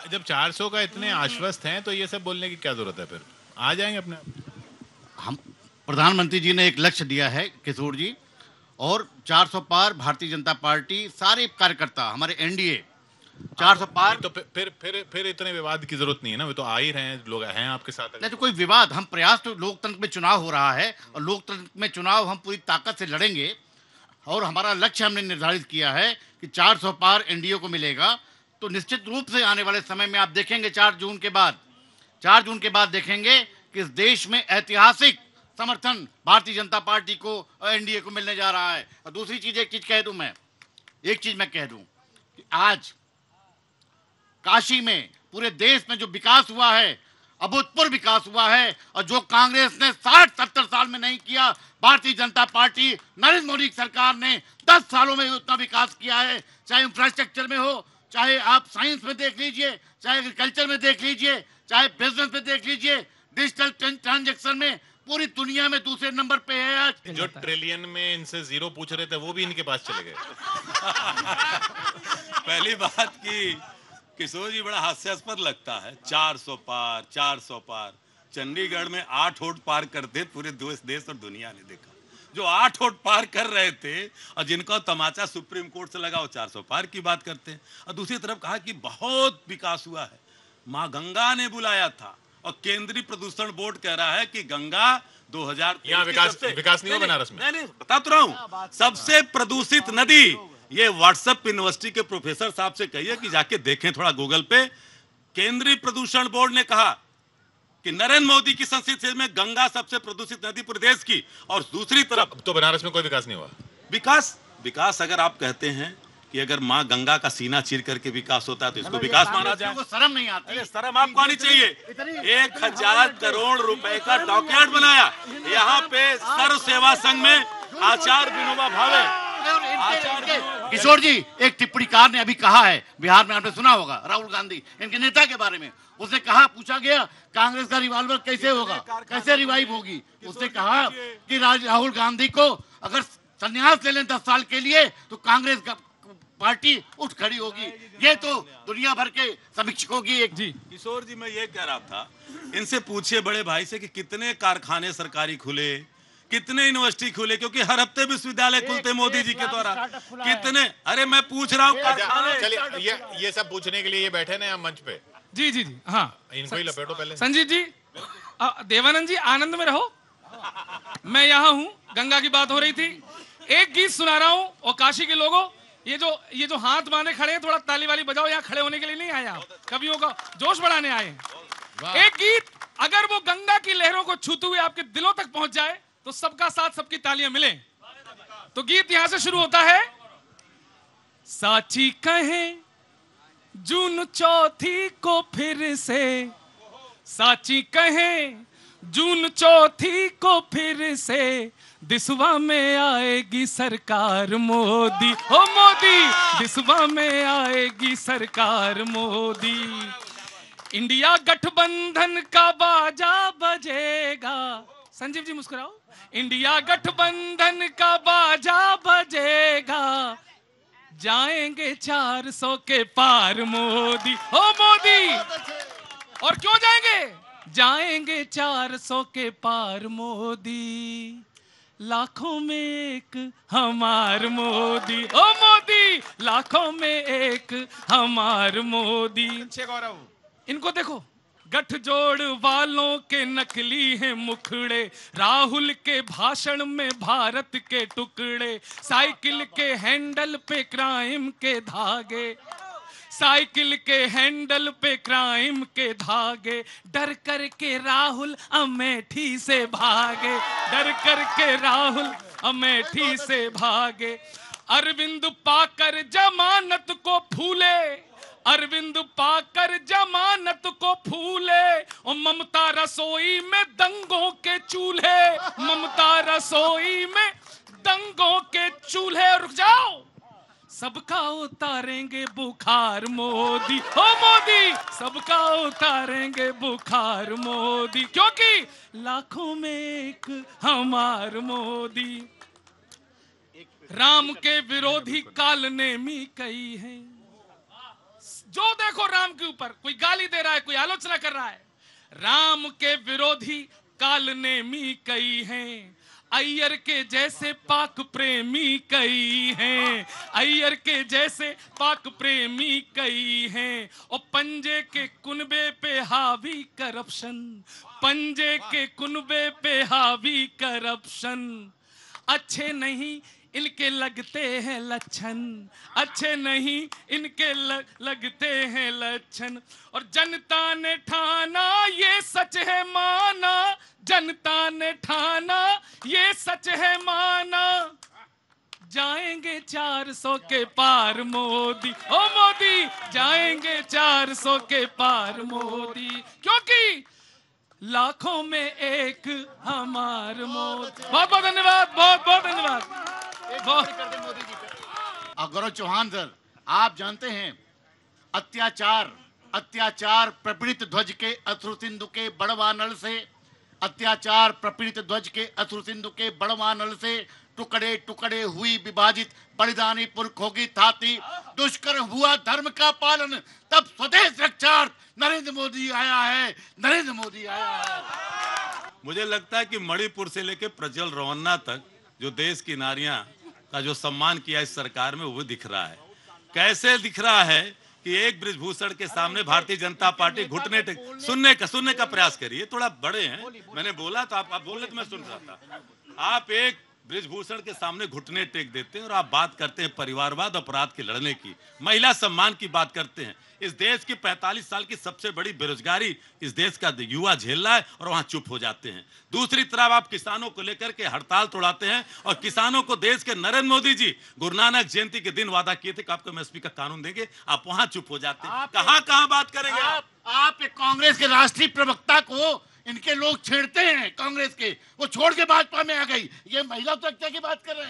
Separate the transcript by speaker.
Speaker 1: जब 400 का इतने आश्वस्त हैं तो ये सब बोलने की क्या जरूरत है? फिर आ जाएंगे अपने।
Speaker 2: हम प्रधानमंत्री जी ने एक लक्ष्य दिया है किशोर जी, और 400 पार भारतीय जनता पार्टी सारे कार्यकर्ता हमारे एनडीए 400 पार।
Speaker 1: तो फिर इतने विवाद की जरूरत नहीं है ना, वे तो आ ही रहे हैं, लोग हैं आपके साथ।
Speaker 2: नहीं तो कोई विवाद, हम प्रयास, तो लोकतंत्र में चुनाव हो रहा है और लोकतंत्र में चुनाव हम पूरी ताकत से लड़ेंगे और हमारा लक्ष्य हमने निर्धारित किया है कि 400 पार एनडीए को मिलेगा। तो निश्चित रूप से आने वाले समय में आप देखेंगे 4 जून के बाद देखेंगे कि इस देश में ऐतिहासिक समर्थन भारतीय जनता पार्टी को और एनडीए को मिलने जा रहा है। और दूसरी चीज, एक चीज मैं कह दूं कि आज काशी में, पूरे देश में जो विकास हुआ है, अभूतपूर्व विकास हुआ है, और जो कांग्रेस ने 60-70 साल में नहीं किया, भारतीय जनता पार्टी नरेंद्र मोदी की सरकार ने 10 सालों में उतना विकास किया है। चाहे इंफ्रास्ट्रक्चर में हो, चाहे आप साइंस में देख लीजिए, चाहे एग्रीकल्चर में देख लीजिए, चाहे बिजनेस में देख लीजिए, डिजिटल ट्रांजैक्शन में पूरी दुनिया में दूसरे नंबर पे है आज।
Speaker 1: जो ट्रिलियन में इनसे जीरो पूछ रहे थे वो भी इनके पास चले गए।
Speaker 3: पहली बात की किशोर जी बड़ा हास्यास्पद लगता है, 400 पार। चंडीगढ़ में 8 वोट पार करते पूरे देश और दुनिया ने देखा। जो 8 वोट पार कर रहे थे और जिनका तमाचा सुप्रीम कोर्ट से लगा, वो 400 पार की बात करते हैं। और दूसरी तरफ कहा कि बहुत विकास हुआ है, माँ गंगा ने बुलाया था, और केंद्रीय प्रदूषण बोर्ड कह रहा है कि गंगा 2000
Speaker 1: यहाँ विकास नहीं हुआ बनारस में।
Speaker 3: नहीं बता तो रहा हूँ, सबसे प्रदूषित नदी। ये व्हाट्सएप यूनिवर्सिटी के प्रोफेसर साहब से कहिए कि जाके देखें थोड़ा गूगल पे। केंद्रीय प्रदूषण बोर्ड ने कहा कि नरेंद्र मोदी की संसद में गंगा सबसे प्रदूषित नदी पूरे देश की। और दूसरी तरफ
Speaker 1: तो बनारस में कोई विकास नहीं हुआ।
Speaker 3: विकास अगर आप कहते हैं कि अगर माँ गंगा का सीना चीर करके विकास होता है तो इसको विकास माना जाए।
Speaker 2: शर्म नहीं आती?
Speaker 3: अरे शर्म आपको आनी चाहिए। 1000 करोड़ रुपए का डॉक्यूमेंट बनाया। यहाँ पे सर्व सेवा संघ में आचार्य विनोबा भावे।
Speaker 2: किशोर जी, एक टिप्पणीकार ने अभी कहा है, बिहार में आपने सुना होगा, राहुल गांधी, इनके नेता के बारे में। उसने कहा, पूछा गया कांग्रेस का रिवॉल्वर कैसे होगा, कैसे रिवाइव होगी। उसने कहा कि राहुल गांधी को अगर संन्यास ले लें 10 साल के लिए तो कांग्रेस का पार्टी उठ खड़ी होगी। ये तो दुनिया भर के समीक्षकों की एक।
Speaker 3: जी किशोर जी, मैं ये कह रहा था, इनसे पूछिए बड़े भाई से कि कितने कारखाने सरकारी खुले, कितने यूनिवर्सिटी खुले, क्योंकि हर हफ्ते विश्वविद्यालय खुलते मोदी जी के द्वारा। कितने, अरे मैं पूछ रहा हूँ।
Speaker 1: चलिए, ये सब पूछने के लिए ये बैठे ना मंच पे।
Speaker 4: जी जी जी, हाँ,
Speaker 1: इनको ही लपेटो पहले।
Speaker 4: संजीव जी, देवानंद जी, आनंद में रहो। मैं यहाँ हूँ, गंगा की बात हो रही थी, एक गीत सुना रहा हूँ। और काशी के लोगों, ये जो हाथ बांधे खड़े हैं, थोड़ा ताली वाली बजाओ। यहाँ खड़े होने के लिए नहीं आए आप, कवियों का जोश बढ़ाने आए। एक गीत अगर वो गंगा की लहरों को छूते हुए आपके दिलों तक पहुंच जाए तो सबका साथ, सबकी तालियां मिले। तो गीत यहां से शुरू होता है। साची कहे जून चौथी को फिर से, साची कहे जून चौथी को फिर से, दिसवा में आएगी सरकार मोदी, हो मोदी, दिसवा में आएगी सरकार मोदी। इंडिया गठबंधन का बाजा बजेगा। संजीव जी मुस्कुराओ। इंडिया गठबंधन का बाजा बजेगा, जाएंगे 400 के पार मोदी, हो मोदी। और क्यों जाएंगे 400 के पार मोदी, लाखों में एक हमार मोदी, ओ मोदी, लाखों में एक हमार मोदी। इनको देखो, गठजोड़ वालों के नकली हैं मुखड़े, राहुल के भाषण में भारत के टुकड़े, साइकिल के हैंडल पे क्राइम के धागे, साइकिल के हैंडल पे क्राइम के धागे, डर कर के राहुल अमेठी से भागे, डर कर के राहुल अमेठी से भागे। अरविंद पाकर जमानत को फूले, अरविंद पाकर जमानत को फूले, और ममता रसोई में दंगों के चूल्हे, ममता रसोई में दंगों के चूल्हे। रुक जाओ, सबका उतारेंगे बुखार मोदी, हो मोदी, सबका उतारेंगे बुखार मोदी, क्योंकि लाखों में एक हमार मोदी। राम के विरोधी काल नेमी कई हैं, जो देखो राम ऊपर, कोई गाली दे रहा है, कोई आलोचना कर रहा है। राम के विरोधी काल नेमी कई हैं, अय्यर के जैसे पाक प्रेमी कई हैं, अय्यर के जैसे पाक प्रेमी कई हैं। और पंजे के कुनबे पे हावी करप्शन, पंजे के कुनबे पे हावी करप्शन। अच्छे नहीं इनके लगते हैं लक्षण, अच्छे नहीं इनके लगते हैं लक्षण। और जनता ने ठाना ये सच है माना, जनता ने ठाना ये सच है माना, जाएंगे 400 के पार मोदी, ओ मोदी जाएंगे 400 के पार मोदी, क्योंकि लाखों में एक हमार मोदी। बहुत बहुत धन्यवाद, बहुत बहुत धन्यवाद।
Speaker 2: गौरव चौहान सर, आप जानते हैं अत्याचार, अत्याचार प्रपीड़ित ध्वज के अश्रु सिंधु के बड़वा नल से, अत्याचार प्रपीड़ित ध्वज के अश्रु सिंधु के बड़वा नल से टुकड़े टुकड़े हुई विभाजित बलिदानी पुरख होगी थाती, दुष्कर हुआ धर्म का पालन, तब स्वदेश रक्षार्थ नरेंद्र मोदी आया है, नरेंद्र मोदी आया है।
Speaker 3: मुझे लगता है कि मणिपुर से लेकर प्रज्वल रवन्ना तक जो देश की नारियां का जो सम्मान किया इस सरकार में, वो दिख रहा है। कैसे दिख रहा है कि एक बृजभूषण के सामने भारतीय जनता पार्टी घुटने टेक, सुनने का प्रयास करिए, थोड़ा बड़े हैं, मैंने बोला तो आप बोले तो मैं सुन रहा था। आप एक बृजभूषण के सामने घुटने टेक देते हैं और आप बात करते हैं परिवारवाद, अपराध के लड़ने की, महिला सम्मान की बात करते हैं। इस देश की 45 साल की सबसे बड़ी बेरोजगारी इस देश का युवा झेल रहा है और वहां चुप हो जाते हैं। दूसरी तरफ आप किसानों को लेकर के हड़ताल तोड़ाते हैं और किसानों को देश के नरेंद्र मोदी जी गुरु नानक जयंती के दिन वादा किए थे कि आपको एमएसपी का कानून देंगे, आप वहां चुप हो जाते हैं। कहां बात करेंगे
Speaker 2: आप एक कांग्रेस के राष्ट्रीय प्रवक्ता को इनके लोग छेड़ते हैं, कांग्रेस के, वो छोड़ के भाजपा में आ गई। ये महिला सुरक्षा की बात कर रहे हैं।